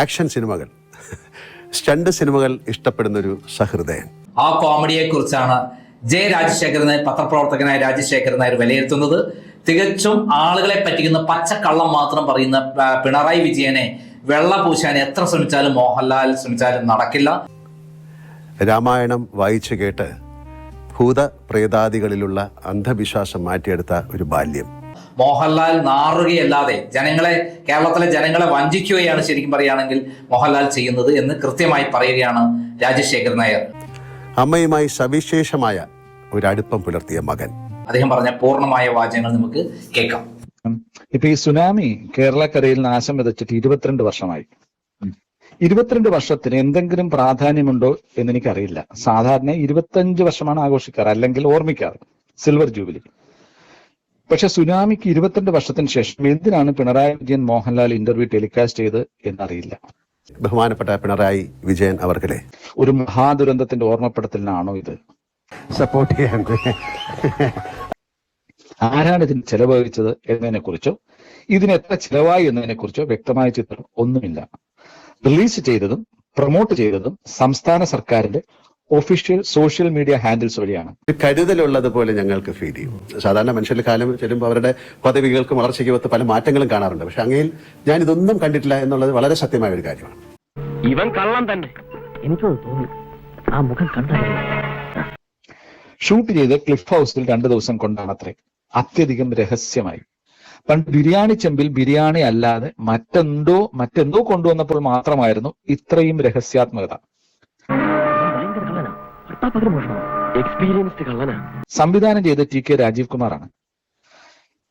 Action സിനിമകൾ, stunt സിനിമകൾ ഇഷ്ടപ്പെടുന്നൊരു സഹൃദയൻ. ആ കോമഡിയെ കുറിച്ചാണ് ജെ രാജശേഖരൻ നായർ, പത്രപ്രവർത്തകനായ രാജശേഖരൻ നായർ വിലയിരുത്തുന്നത്. തികച്ചും ആളുകളെ പറ്റിക്കുന്ന പച്ചക്കള്ളം മാത്രം പറയുന്ന പിണറായി വിജയനെ വെള്ളപൂശാൻ എത്ര ശ്രമിച്ചാലും മോഹൻലാൽ ശ്രമിച്ചാലും നടക്കില്ല. രാമായണം വായിച്ചു കേട്ട് ഭൂതപ്രേതാദികളിലുള്ള അന്ധവിശ്വാസം മാറ്റിയെടുത്ത ഒരു ബാല്യം. മോഹൻലാൽ നാറുകയല്ലാതെ കേരളത്തിലെ ജനങ്ങളെ വഞ്ചിക്കുകയാണ് ശരിക്കും പറയുകയാണെങ്കിൽ മോഹൻലാൽ ചെയ്യുന്നത് എന്ന് കൃത്യമായി പറയുകയാണ് രാജശേഖരൻ നായർ. അമ്മയുമായി സവിശേഷമായ ഒരു അടുപ്പം പുലർത്തിയ മകൻ. അദ്ദേഹം പറഞ്ഞ പൂർണ്ണമായ വാചകങ്ങൾ നമുക്ക് കേൾക്കാം. ഇപ്പൊ ഈ സുനാമി കേരളക്കരയിൽ നാശം വിതച്ചിട്ട് 22 വർഷമായി. 22 വർഷത്തിന് എന്തെങ്കിലും പ്രാധാന്യമുണ്ടോ എന്ന് എനിക്കറിയില്ല. സാധാരണ 25 വർഷമാണ് ആഘോഷിക്കാറ്, അല്ലെങ്കിൽ ഓർമ്മിക്കാറ്, സിൽവർ ജൂബിലി. പക്ഷെ സുനാമിക്ക് 22 വർഷത്തിന് ശേഷം എന്തിനാണ് പിണറായി വിജയൻ മോഹൻലാൽ ഇന്റർവ്യൂ ടെലികാസ്റ്റ് ചെയ്ത് എന്നറിയില്ല. ബഹുമാനപ്പെട്ട പിണറായി വിജയൻ അവർക്കല്ലേ ഒരു മഹാദുരന്തത്തിന്റെ ഓർമ്മപ്പെടുത്തലിനാണോ ഇത്? സപ്പോർട്ട് ചെയ്യാൻ ആരാണ് ഇതിന് ചെലവഴിച്ചത് എന്നതിനെ കുറിച്ചോ ഇതിന് എത്ര ചിലവായി എന്നതിനെ കുറിച്ചോ വ്യക്തമായ ചിത്രം ഒന്നുമില്ല. റിലീസ് ചെയ്തതും പ്രൊമോട്ട് ചെയ്തതും സംസ്ഥാന സർക്കാരിന്റെ ഒഫീഷ്യൽ സോഷ്യൽ മീഡിയ ഹാൻഡിൽസ് വഴിയാണ്. കരുതലുള്ളതുപോലെ ഞങ്ങൾക്ക് ഫീൽ ചെയ്യും. സാധാരണ മനുഷ്യരുടെ കാലം ചെല്ലുമ്പോൾ അവരുടെ പദവികൾക്കും വളർച്ചയ്ക്കും ഒത്ത് പല മാറ്റങ്ങളും കാണാറുണ്ട്. പക്ഷെ അങ്ങയിൽ ഞാൻ ഇതൊന്നും കണ്ടിട്ടില്ല എന്നുള്ളത് വളരെ സത്യമായ ഒരു കാര്യമാണ്. ഇവൻ കള്ളം തന്നെ, എനിക്ക് തോന്നി. ആ മുഖം കണ്ടല്ലോ. ഷൂട്ട് ചെയ്ത് ക്ലിഫ് ഹൗസിൽ 2 ദിവസം കൊണ്ടാണത്രേ. അത്യധികം രഹസ്യമായി. പണ്ട് ബിരിയാണി ചെമ്പിൽ ബിരിയാണി അല്ലാതെ മറ്റെന്തോ കൊണ്ടുവന്നപ്പോൾ മാത്രമായിരുന്നു ഇത്രയും രഹസ്യാത്മകത. സംവിധാനം ചെയ്ത TK രാജീവ് കുമാറാണ്.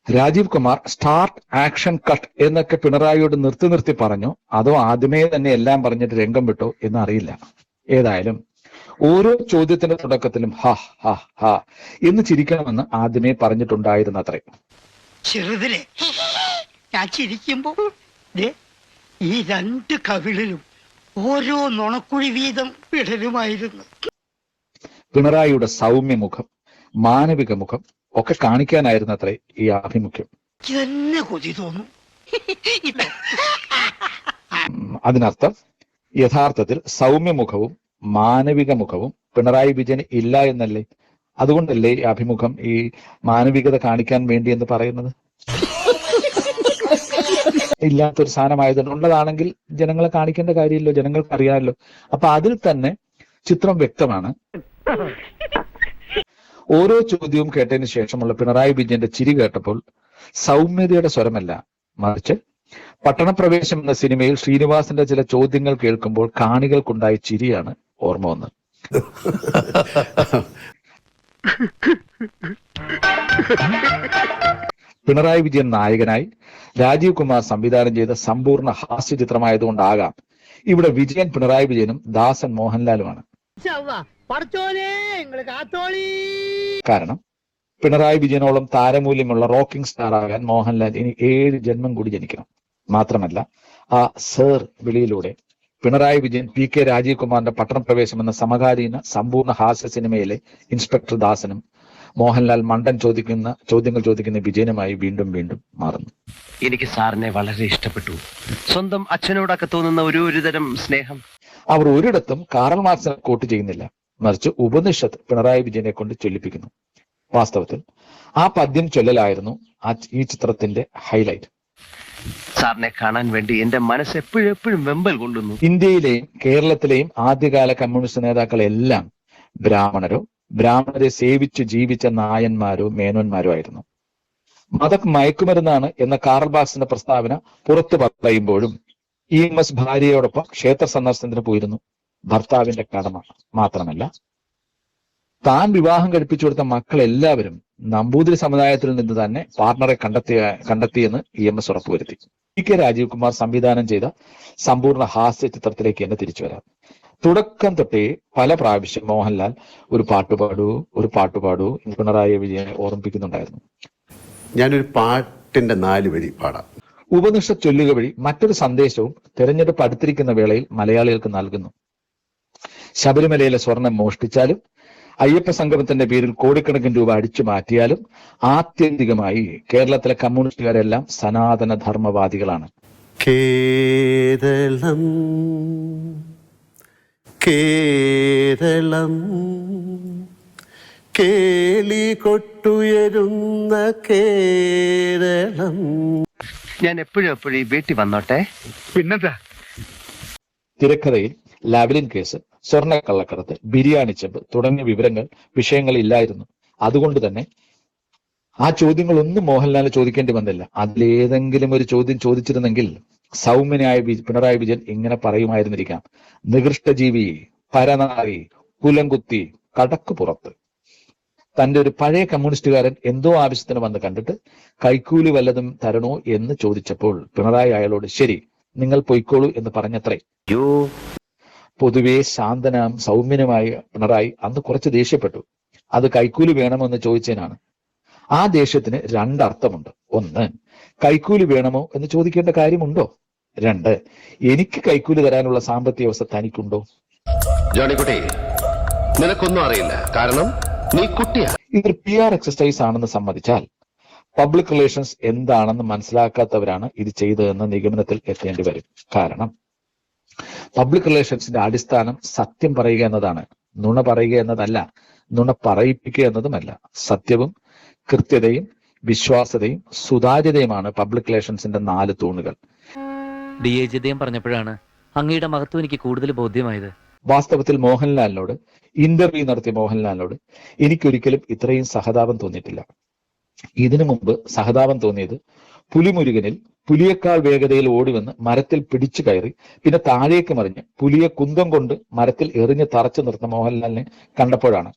Rajeev Kumar start action cut എന്നൊക്കെ പിണറായിയോട് നിർത്തി പറഞ്ഞു, അതോ ആദ്യമേ തന്നെ എല്ലാം പറഞ്ഞിട്ട് രംഗം വിട്ടോ എന്ന് അറിയില്ല. ഏതായാലും ഓരോ ചോദ്യത്തിന്റെ തുടക്കത്തിലും ഹാ ഹാ ഹാ എന്ന് ചിരിക്കണമെന്ന് ആദ്യമേ പറഞ്ഞിട്ടുണ്ടായിരുന്നത്രേ. ചെറുതിലെ ഞാൻ ചിരിക്കുമ്പോ ഈ 2 കവിളിലും ഓരോ നുണക്കുഴി വീതം വിടരുമായിരുന്നു. പിണറായിയുടെ സൗമ്യമുഖം, മാനവിക മുഖം ഒക്കെ കാണിക്കാനായിരുന്നത്രേ ഈ ആഭിമുഖ്യം. ഇതന്നെ കൊതി തോന്നും. അതിനർത്ഥം യഥാർത്ഥത്തിൽ സൗമ്യമുഖവും മാനവിക മുഖവും പിണറായി വിജയന് ഇല്ല എന്നല്ലേ? അതുകൊണ്ടല്ലേ ഈ അഭിമുഖം ഈ മാനവികത കാണിക്കാൻ വേണ്ടി എന്ന് പറയുന്നത്? ഇല്ലാത്തൊരു സാധനമായതുകൊണ്ട് ഉള്ളതാണെങ്കിൽ ജനങ്ങളെ കാണിക്കേണ്ട കാര്യമില്ലോ, ജനങ്ങൾക്ക് അറിയാമല്ലോ. അപ്പൊ അതിൽ തന്നെ ചിത്രം വ്യക്തമാണ്. ഓരോ ചോദ്യവും കേട്ടതിന് ശേഷമുള്ള പിണറായി വിജയന്റെ ചിരി കേട്ടപ്പോൾ സൗമ്യതയുടെ സ്വരമല്ല, മറിച്ച് പട്ടണപ്രവേശം എന്ന സിനിമയിൽ ശ്രീനിവാസന്റെ ചില ചോദ്യങ്ങൾ കേൾക്കുമ്പോൾ കാണികൾക്കുണ്ടായ ചിരിയാണ് ഓർമ്മ വന്നത്. പിണറായി വിജയൻ നായകനായി രാജീവ് കുമാർ സംവിധാനം ചെയ്ത സമ്പൂർണ്ണ ഹാസ്യ ചിത്രമായതുകൊണ്ടാകാം ഇവിടെ വിജയൻ പിണറായി വിജയനും ദാസൻ മോഹൻലാലുമാണ്. കാരണം പിണറായി വിജയനോളം താരമൂല്യമുള്ള റോക്കിംഗ് സ്റ്റാർ ആകാൻ മോഹൻലാൽ ഇനി 7 ജന്മം കൂടി ജനിക്കണം. മാത്രമല്ല ആ സർ വിളിയിലൂടെ പിണറായി വിജയൻ PK രാജീവ് കുമാറിന്റെ പട്ടണപ്രവേശം എന്ന സമകാലീന സമ്പൂർണ്ണ ഹാസ്യ സിനിമയിലെ ഇൻസ്പെക്ടർ ദാസനും മോഹൻലാൽ മണ്ടൻ ചോദ്യങ്ങൾ ചോദിക്കുന്ന വിജയനുമായി വീണ്ടും വീണ്ടും മാറുന്നു. എനിക്ക് സാറിനെ വളരെ ഇഷ്ടപ്പെട്ടു. സ്വന്തം അച്ഛനോടൊക്കെ തോന്നുന്ന ഒരു തരം സ്നേഹം. അവർ ഒരിടത്തും കാറൽ മാർക്സിനെ കോട്ട് ചെയ്യുന്നില്ല, മറിച്ച് ഉപനിഷത്ത് പിണറായി വിജയനെ കൊണ്ട് ചൊല്ലിപ്പിക്കുന്നു. വാസ്തവത്തിൽ ആ പദ്യം ചൊല്ലലായിരുന്നു ഈ ചിത്രത്തിന്റെ ഹൈലൈറ്റ്. സാറിനെ കാണാൻ വേണ്ടി എന്റെ മനസ്സ് എപ്പോഴും വെമ്പൽ കൊണ്ടുവന്നു. ഇന്ത്യയിലെയും കേരളത്തിലെയും ആദ്യകാല കമ്മ്യൂണിസ്റ്റ് നേതാക്കളെല്ലാം ബ്രാഹ്മണരെ സേവിച്ചു ജീവിച്ച നായന്മാരോ മേനോന്മാരോ ആയിരുന്നു. മതം മയക്കുമരുന്നാണ് എന്ന കാറൽ മാർക്സിന്റെ പ്രസ്താവന പുറത്തു പറയുമ്പോഴും EMS ഭാര്യയോടൊപ്പം ക്ഷേത്ര സന്ദർശനത്തിന് പോയിരുന്നു. ഭർത്താവിന്റെ കടമ മാത്രമല്ല, താൻ വിവാഹം കഴിപ്പിച്ചു കൊടുത്ത മക്കളെല്ലാവരും നമ്പൂതിരി സമുദായത്തിൽ നിന്ന് തന്നെ പാർട്ണറെ കണ്ടെത്തിയെന്ന് EMS ഉറപ്പുവരുത്തി. PK രാജീവ് കുമാർ സംവിധാനം ചെയ്ത സമ്പൂർണ്ണ ഹാസ്യ ചിത്രത്തിലേക്ക് തന്നെ തിരിച്ചു വരാം. തുടക്കം തൊട്ടേ പല പ്രാവശ്യം മോഹൻലാൽ ഒരു പാട്ടുപാടൂ എന്ന് പിണറായി വിജയനെ ഓർമ്മിപ്പിക്കുന്നുണ്ടായിരുന്നു. ഞാനൊരു പാട്ടിന്റെ 4 വരി പാടാം. ഉപനിഷത്ത് ചൊല്ലുക വഴി മറ്റൊരു സന്ദേശവും തെരഞ്ഞെടുപ്പ് അടുത്തിരിക്കുന്ന വേളയിൽ മലയാളികൾക്ക് നൽകുന്നു. ശബരിമലയിലെ സ്വർണം മോഷ്ടിച്ചാലും അയ്യപ്പ സംഗമത്തിന്റെ പേരിൽ കോടിക്കണക്കിന് രൂപ അടിച്ചു മാറ്റിയാലും ആത്യന്തികമായി കേരളത്തിലെ കമ്മ്യൂണിസ്റ്റുകാരെല്ലാം സനാതന ധർമ്മവാദികളാണ്. കേരളം കേരളം കേളി കൊട്ടുയരുന്ന കേരളം. ഞാൻ എപ്പോഴും ഈ വീട്ടിൽ വന്നോട്ടെ. പിന്നെന്താ? തിരക്കഥയിൽ ലാവ്ലിൻ കേസ്, സ്വർണ്ണക്കള്ളക്കടത്ത്, ബിരിയാണി ചെമ്പ് തുടങ്ങിയ വിഷയങ്ങൾ ഇല്ലായിരുന്നു. അതുകൊണ്ട് തന്നെ ആ ചോദ്യങ്ങളൊന്നും മോഹൻലാലിന് ചോദിക്കേണ്ടി വന്നില്ല. അതിലേതെങ്കിലും ഒരു ചോദ്യം ചോദിച്ചിരുന്നെങ്കിൽ സൗമ്യനായ പിണറായി വിജയൻ ഇങ്ങനെ പറയുമായിരുന്നിരിക്കാം: നികൃഷ്ടജീവി, പരനാറി, കുലംകുത്തി, കടക്ക് പുറത്ത്. തന്റെ ഒരു പഴയ കമ്മ്യൂണിസ്റ്റുകാരൻ എന്തോ ആവശ്യത്തിന് വന്ന് കണ്ടിട്ട് കൈക്കൂലി വല്ലതും തരണോ എന്ന് ചോദിച്ചപ്പോൾ പിണറായി അയാളോട് ശരി നിങ്ങൾ പൊയ്ക്കോളൂ എന്ന് പറഞ്ഞത്രേ. പൊതുവെ ശാന്തനാം സൗമ്യനുമായ പിണറായി അന്ന് കുറച്ച് ദേഷ്യപ്പെട്ടു. അത് കൈക്കൂലി വേണമെന്ന് ചോദിച്ചതിനാണ്. ആ ദേഷ്യത്തിന് രണ്ടർത്ഥമുണ്ട്. ഒന്ന്, കൈക്കൂലി വേണമോ എന്ന് ചോദിക്കേണ്ട കാര്യമുണ്ടോ? രണ്ട്, എനിക്ക് കൈക്കൂലി തരാനുള്ള സാമ്പത്തിക അവസ്ഥ തനിക്കുണ്ടോ? ജോണിക്കുട്ടി, നിനക്കൊന്നും അറിയില്ല, കാരണം നീ കുട്ടിയാ. ഇതൊരു PR എക്സസൈസ് ആണെന്ന് സമ്മതിച്ചാൽ പബ്ലിക് റിലേഷൻസ് എന്താണെന്ന് മനസ്സിലാക്കാത്തവരാണ് ഇത് ചെയ്തതെന്ന നിഗമനത്തിൽ എത്തേണ്ടി വരും. കാരണം പബ്ലിക് റിലേഷൻസിന്റെ അടിസ്ഥാനം സത്യം പറയുക എന്നതാണ്. നുണ പറയുക എന്നതല്ല, നുണ പറയിപ്പിക്കുക എന്നതുമല്ല. സത്യവും കൃത്യതയും വിശ്വാസ്യതയും സുതാര്യതയുമാണ് പബ്ലിക് റിലേഷൻസിന്റെ 4 തൂണുകൾ. DAജിതയും പറഞ്ഞപ്പോഴാണ് അങ്ങയുടെ മഹത്വം എനിക്ക് കൂടുതൽ ബോധ്യമായത്. വാസ്തവത്തിൽ മോഹൻലാലിനോട് ഇന്റർവ്യൂ നടത്തിയ മോഹൻലാലിനോട് എനിക്കൊരിക്കലും ഇത്രയും സഹതാപം തോന്നിയിട്ടില്ല. ഇതിനു മുമ്പ് സഹതാപം തോന്നിയത് പുലിമുരുകനിൽ പുലിയേക്കാൾ വേഗതയിൽ ഓടിവന്ന് മരത്തിൽ പിടിച്ചു കയറി പിന്നെ താഴേക്ക് മറിഞ്ഞ് പുലിയെ കുന്തം കൊണ്ട് മരത്തിൽ എറിഞ്ഞ് തറച്ചു നിർത്തുന്ന മോഹൻലാലിനെ കണ്ടപ്പോഴാണ്.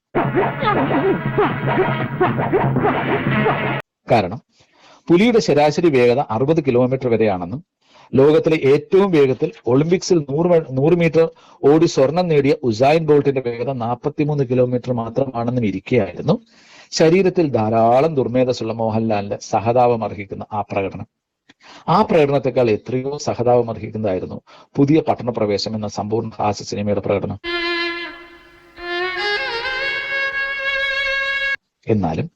കാരണം പുലിയുടെ ശരാശരി വേഗത 60 കിലോമീറ്റർ വരെയാണെന്നും ലോകത്തിലെ ഏറ്റവും വേഗത്തിൽ ഒളിമ്പിക്സിൽ 100 മീറ്റർ ഓടി സ്വർണം നേടിയ ഉസൈൻ ബോൾട്ടിന്റെ വേഗത 43 കിലോമീറ്റർ മാത്രമാണെന്നും ഇരിക്കുകയായിരുന്നു ശരീരത്തിൽ ധാരാളം ദുർമേധസ്സുള്ള മോഹൻലാലിന്റെ സഹതാപം അർഹിക്കുന്ന ആ പ്രകടനം. ആ പ്രകടനത്തെക്കാൾ എത്രയോ സഹതാപം അർഹിക്കുന്നതായിരുന്നു പുതിയ പട്ടണപ്രവേശം എന്ന സമ്പൂർണ്ണ ഹാസ്യ സിനിമയുടെ പ്രകടനം. എന്നാലും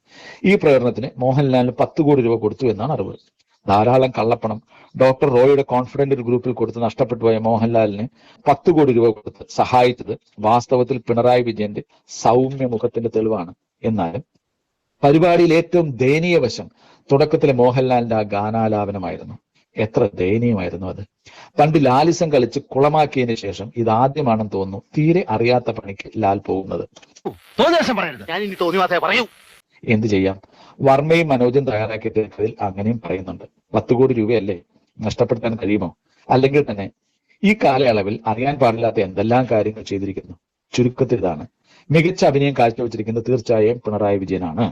ഈ പ്രകടനത്തിന് മോഹൻലാലിന് 10 കോടി രൂപ കൊടുത്തു എന്നാണ് അറിവ്. ധാരാളം കള്ളപ്പണം ഡോക്ടർ റോയുടെ കോൺഫിഡന്റ് ഗ്രൂപ്പിൽ കൊടുത്ത് നഷ്ടപ്പെട്ടു പോയ മോഹൻലാലിന് 10 കോടി രൂപ കൊടുത്ത് സഹായിച്ചത് വാസ്തവത്തിൽ പിണറായി വിജയന്റെ സൗമ്യ മുഖത്തിന്റെ തെളിവാണ്. എന്നാലും പരിപാടിയിൽ ഏറ്റവും ദയനീയ വശം തുടക്കത്തിലെ മോഹൻലാലിന്റെ ആ ഗാനാലാപനമായിരുന്നു. എത്ര ദയനീയമായിരുന്നു അത്! പണ്ട് ലാലിസം കളിച്ച് കുളമാക്കിയതിനു ശേഷം ഇതാദ്യമാണെന്ന് തോന്നുന്നു തീരെ അറിയാത്ത പണിക്ക് ലാൽ പോകുന്നത്. എന്ത് ചെയ്യാം, വർമ്മയും മനോജും തയ്യാറാക്കിയ തിരക്കഥയിൽ അങ്ങനെയും പറയുന്നുണ്ട്. 10 കോടി രൂപയല്ലേ നഷ്ടപ്പെടുത്താൻ കഴിയുമോ? അല്ലെങ്കിൽ തന്നെ ഈ കാലയളവിൽ അറിയാൻ പാടില്ലാത്ത എന്തെല്ലാം കാര്യങ്ങൾ ചെയ്തിരിക്കുന്നു. ചുരുക്കത്തിൽ ഇതാണ്, മികച്ച അഭിനയം കാഴ്ചവെച്ചിരിക്കുന്നത് തീർച്ചയായും പിണറായി വിജയനാണ്.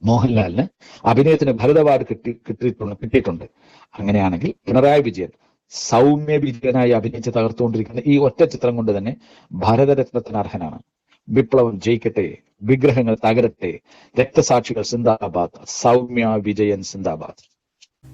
മോഹൻലാലിന് അഭിനയത്തിന് ഭരത് അവാർഡ് കിട്ടിയിട്ടുണ്ട്. അങ്ങനെയാണെങ്കിൽ പിണറായി വിജയൻ സൗമ്യ വിജയനായി അഭിനയിച്ച് തകർത്തുകൊണ്ടിരിക്കുന്ന ഈ ഒറ്റ ചിത്രം കൊണ്ട് തന്നെ ഭാരതരത്നത്തിന് അർഹനാണ്. വിപ്ലവം ജയിക്കട്ടെ, വിഗ്രഹങ്ങൾ തകരട്ടെ, രക്തസാക്ഷികൾ സിന്ദാബാദ്, സൗമ്യ വിജയൻ സിന്ദാബാദ്.